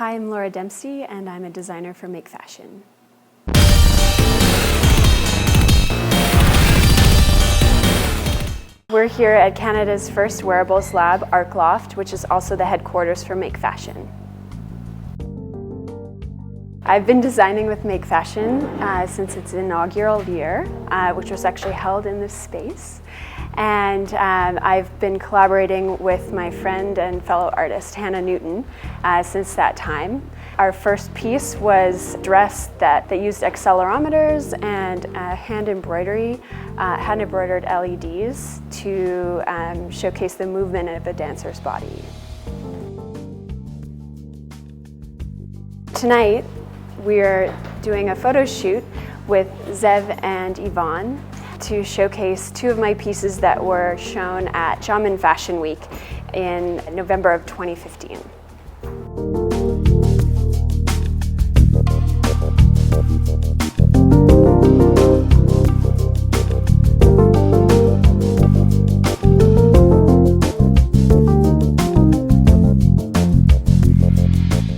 Hi, I'm Laura Dempsey, and I'm a designer for MakeFashion. We're here at Canada's first wearables lab, ArcLoft, which is also the headquarters for MakeFashion. I've been designing with MakeFashion since its inaugural year, which was actually held in this space. And I've been collaborating with my friend and fellow artist, Hannah Newton, since that time. Our first piece was a dress that used accelerometers and hand-embroidered LEDs to showcase the movement of a dancer's body. Tonight, we're doing a photo shoot with Zev and Yvonne to showcase two of my pieces that were shown at Shaman Fashion Week in November of 2015.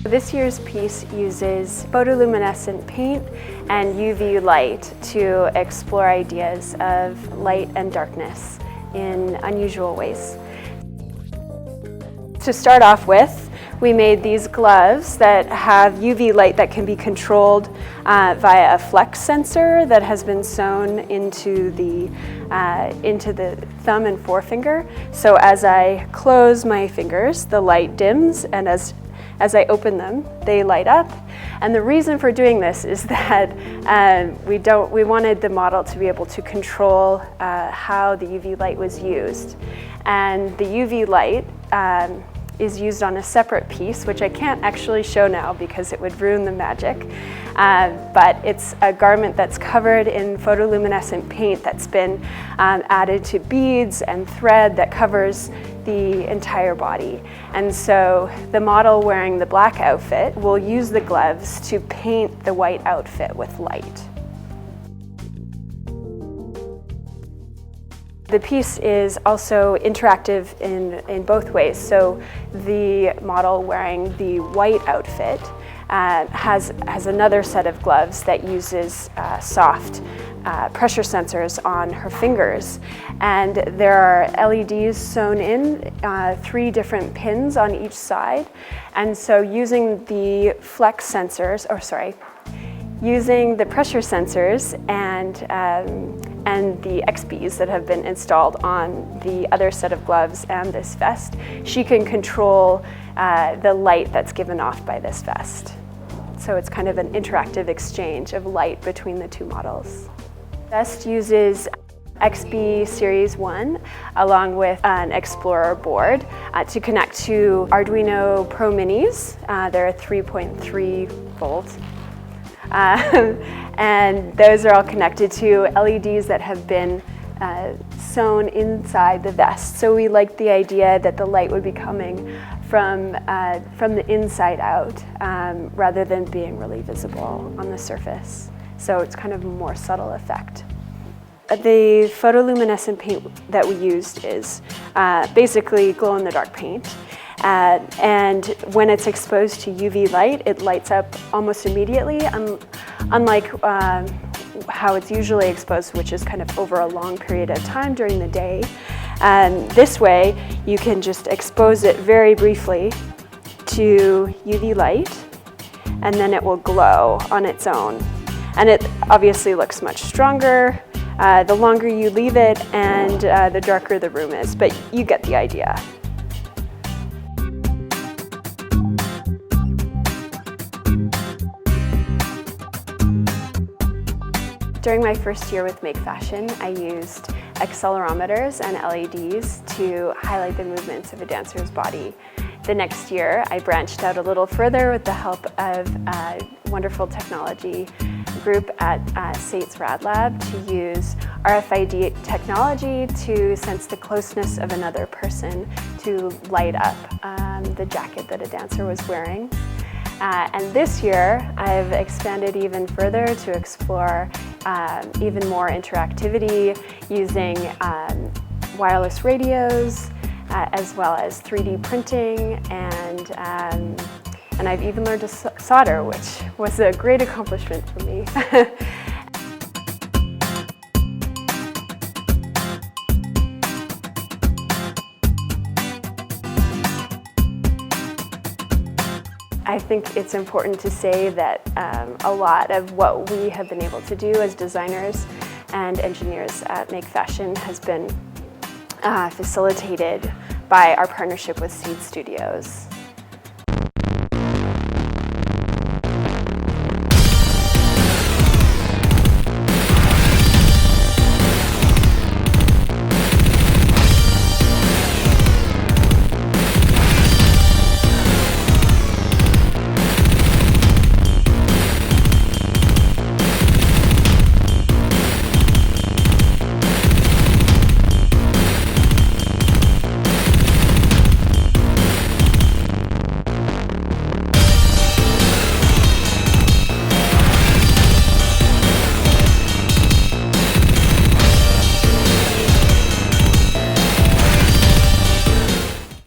This year's piece uses photoluminescent paint and UV light to explore ideas of light and darkness in unusual ways. To start off with, we made these gloves that have UV light that can be controlled via a flex sensor that has been sewn into the thumb and forefinger. So as I close my fingers, the light dims, and as I open them, they light up. And the reason for doing this is that we wanted the model to be able to control how the UV light was used. And the UV light is used on a separate piece, which I can't actually show now because it would ruin the magic. But it's a garment that's covered in photoluminescent paint that's been added to beads and thread that covers the entire body. And so the model wearing the black outfit will use the gloves to paint the white outfit with light. The piece is also interactive in both ways. So the model wearing the white outfit has another set of gloves that uses soft pressure sensors on her fingers. And there are LEDs sewn in, 3 different pins on each side. And so using the flex sensors, using the pressure sensors and the XBs that have been installed on the other set of gloves and this vest, she can control the light that's given off by this vest. So it's kind of an interactive exchange of light between the two models. The vest uses XB Series 1 along with an Explorer board to connect to Arduino Pro Minis. They're 3.3 volt. And those are all connected to LEDs that have been sewn inside the vest. So we liked the idea that the light would be coming from the inside out rather than being really visible on the surface. So it's kind of a more subtle effect. The photoluminescent paint that we used is basically glow-in-the-dark paint. And when it's exposed to UV light, it lights up almost immediately, unlike how it's usually exposed, which is kind of over a long period of time during the day. This way, you can just expose it very briefly to UV light, and then it will glow on its own. And it obviously looks much stronger the longer you leave it and the darker the room is, but you get the idea. During my first year with MakeFashion, I used accelerometers and LEDs to highlight the movements of a dancer's body. The next year, I branched out a little further with the help of a wonderful technology group at SAIT's Rad Lab to use RFID technology to sense the closeness of another person to light up the jacket that a dancer was wearing. And this year, I've expanded even further to explore even more interactivity using wireless radios, as well as 3D printing and and I've even learned to solder, which was a great accomplishment for me. I think it's important to say that a lot of what we have been able to do as designers and engineers at MakeFashion has been facilitated by our partnership with Seed Studios.